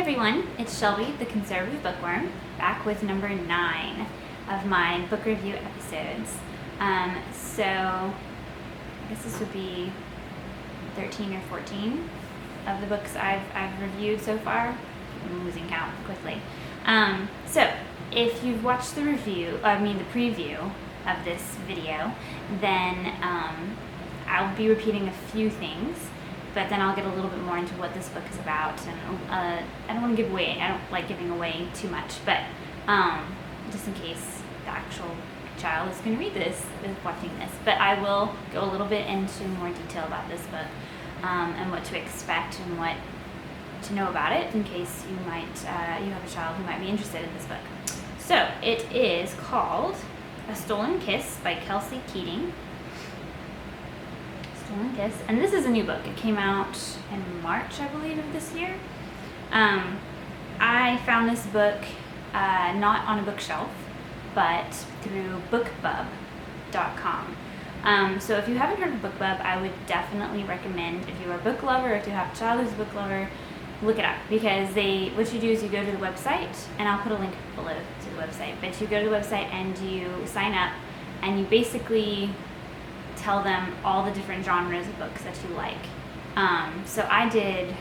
everyone, it's Shelby, the conservative bookworm, back with number 9 of my book review episodes. So I guess this would be 13 or 14 of the books I've reviewed so far. I'm losing count quickly. So if you've watched the preview of this video, then I'll be repeating a few things, but then I'll get a little bit more into what this book is about. And I don't want to give away, I don't like giving away too much, but just in case the actual child is going to read this, is watching this. But I will go a little bit into more detail about this book and what to expect and what to know about it in case you have a child who might be interested in this book. So it is called A Stolen Kiss by Kelsey Keating. Stolen Kiss. And this is a new book. It came out in March, I believe, of this year. I found this book not on a bookshelf, but through bookbub.com. So if you haven't heard of BookBub, I would definitely recommend, if you are a book lover or if you have a child who's a book lover, look it up, because what you do is you go to the website, and I'll put a link below to the website, but you go to the website and you sign up and you basically tell them all the different genres of books that you like. So I did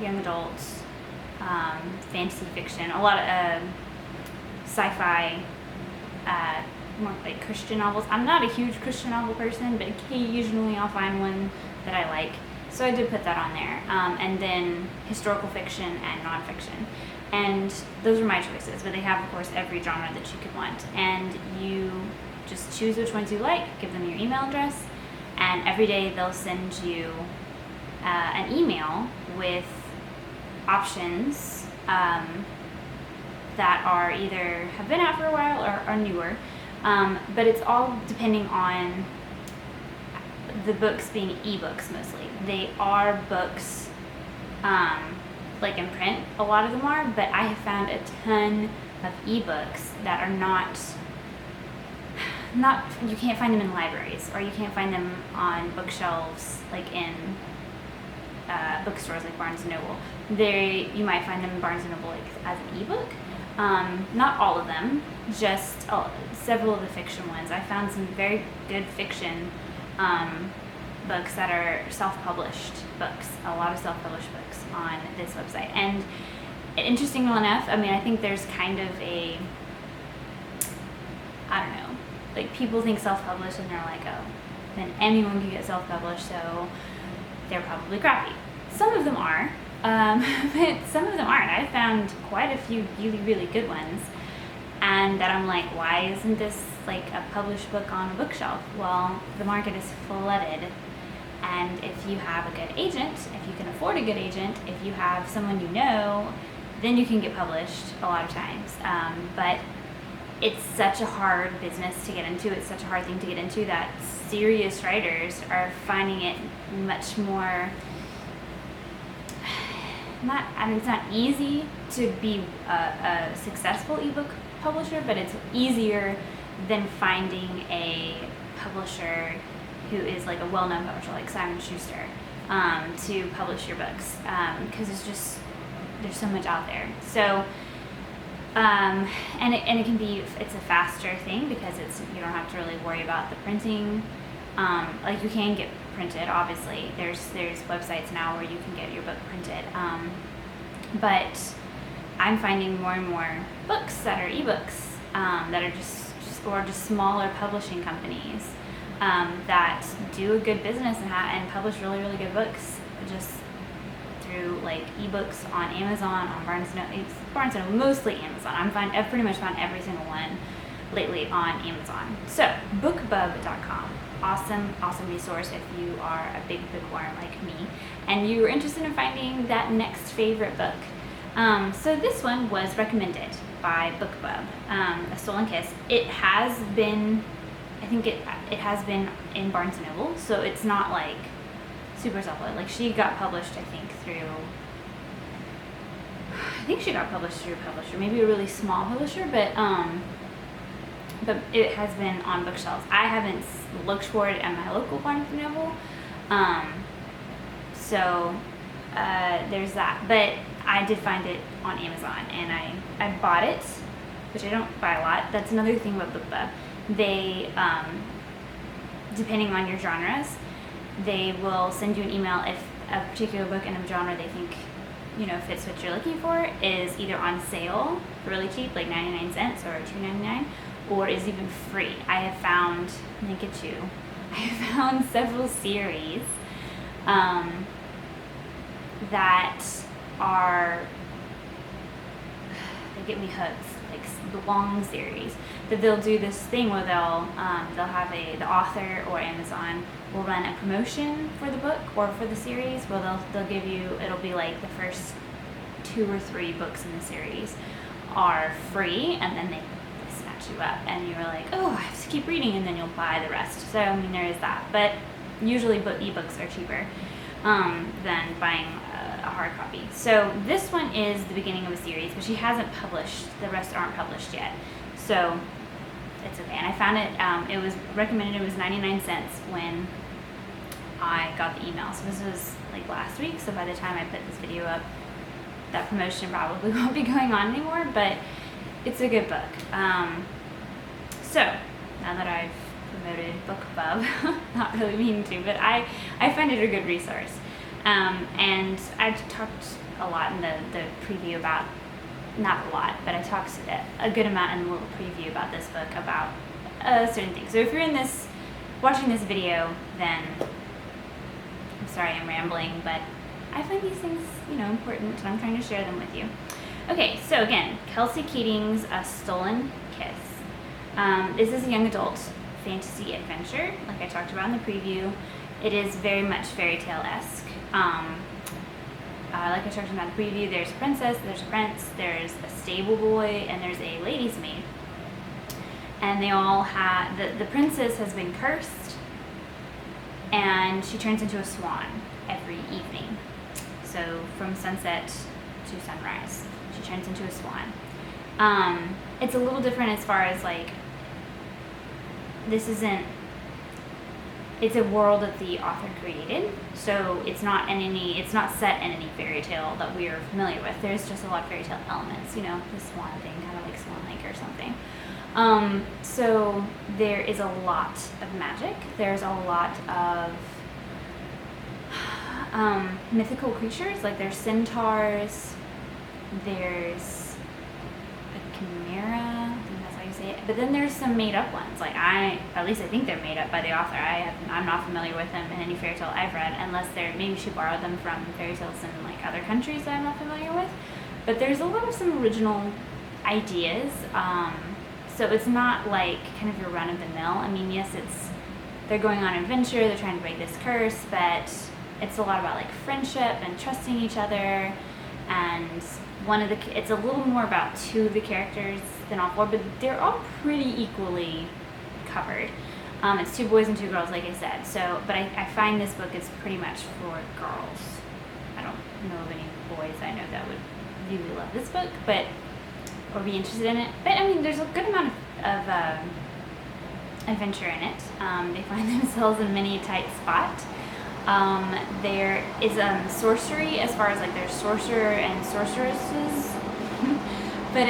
young adult, fantasy fiction, a lot of sci-fi, more like Christian novels. I'm not a huge Christian novel person, but occasionally I'll find one that I like. So I did put that on there. And then historical fiction and nonfiction. And those are my choices, but they have, of course, every genre that you could want. And you just choose which ones you like, give them your email address, and every day they'll send you an email with options that are either have been out for a while or are newer. But it's all depending on the books being ebooks mostly. They are books like in print, a lot of them are, but I have found a ton of ebooks that are not, you can't find them in libraries, or you can't find them on bookshelves like in bookstores like Barnes & Noble. You might find them in Barnes & Noble like as an ebook. Not all of them, just several of the fiction ones. I found some very good fiction books that are self-published books, a lot of self-published books on this website. And interestingly enough, I think there's kind of I don't know, like people think self-published and they're like, oh, then anyone can get self-published, so they're probably crappy. Some of them are, but some of them aren't. I found quite a few really, really good ones, and that I'm like, why isn't this like a published book on a bookshelf? Well, the market is flooded, and if you have a good agent, if you can afford a good agent, if you have someone you know, then you can get published a lot of times. But it's such a hard business to get into. It's such a hard thing to get into that serious writers are finding it much more. It's not easy to be a successful ebook publisher, but it's easier than finding a publisher who is like a well-known publisher like Simon Schuster to publish your books, because there's so much out there. So and it can be, it's a faster thing because you don't have to really worry about the printing. Like you can get printed, obviously. There's websites now where you can get your book printed. But I'm finding more and more books that are ebooks that are just smaller publishing companies that do a good business and publish really, really good books just through like ebooks on Amazon, on Barnes & Noble, mostly Amazon. I've pretty much found every single one lately on Amazon. So bookbub.com, awesome resource if you are a big bookworm like me and you are interested in finding that next favorite book. So this one was recommended by BookBub, A Stolen Kiss. It has been, I think it has been in Barnes & Noble, so it's not like super self-published. Like she got published, I think she got published through a publisher, maybe a really small publisher, but it has been on bookshelves. I haven't looked for it at my local Barnes & Noble, so there's that. But I did find it on Amazon, and I bought it, which I don't buy a lot. That's another thing about BookBub. They, depending on your genres, they will send you an email if a particular book in a genre they think, you know, fits what you're looking for, is either on sale for really cheap, like 99 cents or $2.99, or is even free. I have found, let me get you, I have found several series that are, they get me hooked, like the long series, that they'll do this thing where they'll have the author or Amazon will run a promotion for the book or for the series, where they'll give you, it'll be like the first 2 or 3 books in the series are free, and then they snatch you up, and you're like, oh, I have to keep reading, and then you'll buy the rest. So I mean, there is that, but usually ebooks are cheaper than buying a hard copy. So this one is the beginning of a series, but she hasn't published, the rest aren't published yet, so it's okay. And I found it, it was recommended, it was 99 cents when I got the email. So this was like last week, so by the time I put this video up, that promotion probably won't be going on anymore, but it's a good book. So now that I've promoted BookBub, not really meaning to, but I find it a good resource. And I talked a lot in the preview about, not a lot, but I talked a good amount in the little preview about this book, about certain things. So if you're watching this video, then I'm sorry I'm rambling, but I find these things, you know, important, and I'm trying to share them with you. Okay, so again, Kelsey Keating's A Stolen Kiss. This is a young adult fantasy adventure, like I talked about in the preview. It is very much fairy tale-esque. Like I talked about in the preview, there's a princess, there's a prince, there's a stable boy, and there's a lady's maid. And they all have, the princess has been cursed, and she turns into a swan every evening. So from sunset to sunrise, she turns into a swan. It's a little different as far as like, it's a world that the author created, so it's not set in any fairy tale that we are familiar with. There's just a lot of fairy tale elements, you know, the swan thing, kind of like Swan Lake or something. So there is a lot of magic. There's a lot of mythical creatures, like there's centaurs, there's a chimera, I think that's how you say it, but then there's some made up ones, like at least I think they're made up by the author. I'm not familiar with them in any fairy tale I've read, unless maybe she borrowed them from fairy tales in like other countries that I'm not familiar with, but there's a lot of some original ideas, so it's not like kind of your run-of-the-mill. I mean, yes, they're going on an adventure, they're trying to break this curse, but it's a lot about like friendship and trusting each other, and it's a little more about 2 of the characters than all 4, but they're all pretty equally covered. It's 2 boys and 2 girls, like I said. So, but I find this book is pretty much for girls. I don't know of any boys I know that would really love this book, or be interested in it. But I mean, there's a good amount of adventure in it. They find themselves in a many tight spot. There is sorcery, as far as like there's sorcerer and sorceresses, but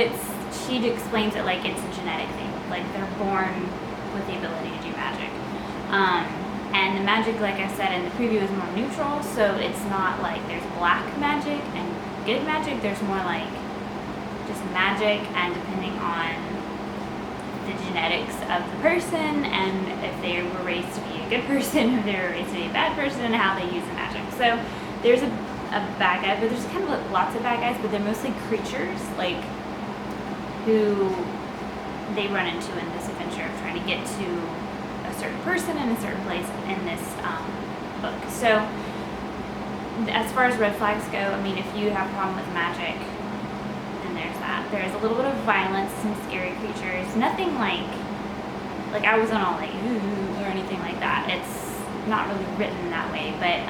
she explains it like it's a genetic thing, like they're born with the ability to do magic. And the magic, like I said in the preview, is more neutral, so it's not like there's black magic and good magic. There's more like just magic, and depending on the genetics of the person, and if they were raised to be a good person, if they were raised to be a bad person, and how they use the magic. So there's a bad guy, but there's kind of like lots of bad guys, but they're mostly creatures, like, who they run into in this adventure of trying to get to a certain person in a certain place in this book. So as far as red flags go, I mean, if you have a problem with magic, then there's that. There's a little bit of violence, some scary creatures, nothing like I wasn't all like, ooh, or anything like that. It's not really written that way, but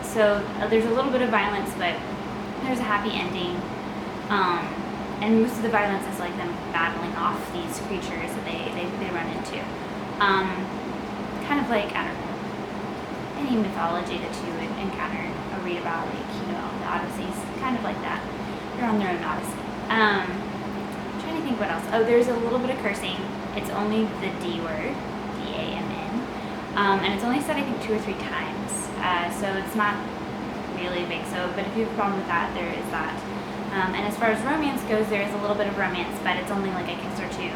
so there's a little bit of violence, but there's a happy ending. And most of the violence is like them battling off these creatures that they run into. Kind of like, I don't know, any mythology that you would encounter or read about, like, you know, Odyssey's kind of like that. They're on their own odyssey. I'm trying to think what else. Oh, there's a little bit of cursing. It's only the D word, D-A-M-N, and it's only said I think 2 or 3 times. So it's not really big. So, but if you have a problem with that, there is that. And as far as romance goes, there is a little bit of romance, but it's only like a kiss or 2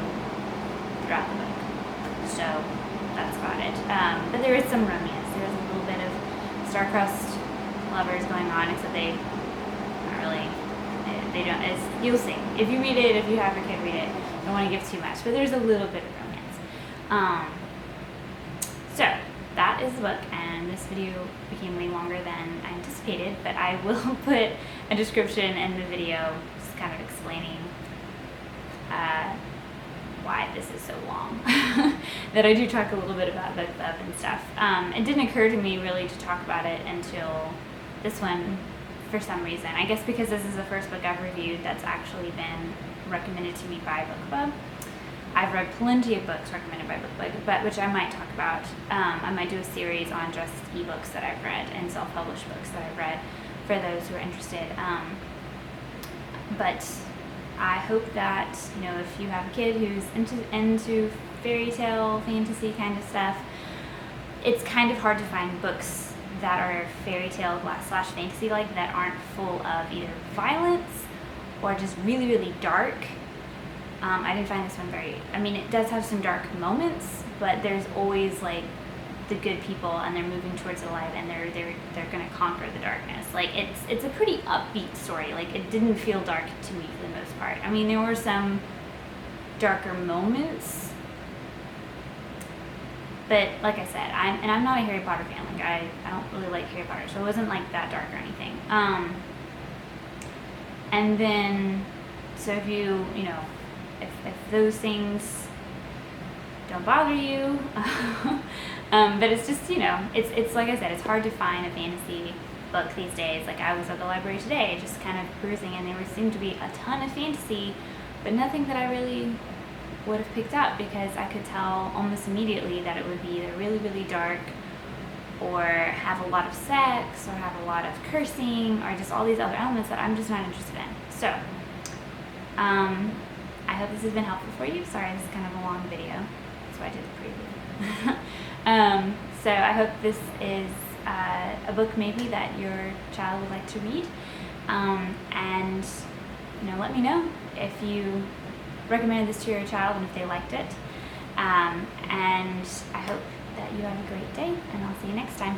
throughout the book. So that's about it. But there is some romance. There is a little bit of star-crossed lovers going on, except they not really. They don't. As you'll see if you read it. If you have your kid read it, I don't want to give too much, but there's a little bit of romance. So that is the book, and this video became way longer than I anticipated, but I will put a description in the video just kind of explaining why this is so long. That I do talk a little bit about book club and stuff. It didn't occur to me really to talk about it until this one for some reason. I guess because this is the first book I've reviewed that's actually been recommended to me by Book Club. I've read plenty of books recommended by Book Club, but which I might talk about. I might do a series on just ebooks that I've read and self-published books that I've read for those who are interested. But I hope that, you know, if you have a kid who's into fairy tale, fantasy kind of stuff, it's kind of hard to find books that are fairy tale / fantasy like that aren't full of either violence or just really, really dark. I didn't find this one I mean, it does have some dark moments, but there's always like the good people and they're moving towards the light and they're gonna conquer the darkness. Like it's a pretty upbeat story. Like it didn't feel dark to me for the most part. I mean, there were some darker moments, but like I said, I'm not a Harry Potter fan. Like I don't really like Harry Potter, so it wasn't like that dark or anything. And then, so if you know, if those things don't bother you, but it's just, you know, it's like I said, it's hard to find a fantasy book these days. Like I was at the library today, just kind of cruising, and there seemed to be a ton of fantasy, but nothing that I really would have picked up because I could tell almost immediately that it would be either really, really dark or have a lot of sex or have a lot of cursing or just all these other elements that I'm just not interested in. So, I hope this has been helpful for you. Sorry, this is kind of a long video. That's why I did the preview. So I hope this is a book maybe that your child would like to read. And, you know, let me know if you recommended this to your child and if they liked it. And I hope that you have a great day, and I'll see you next time.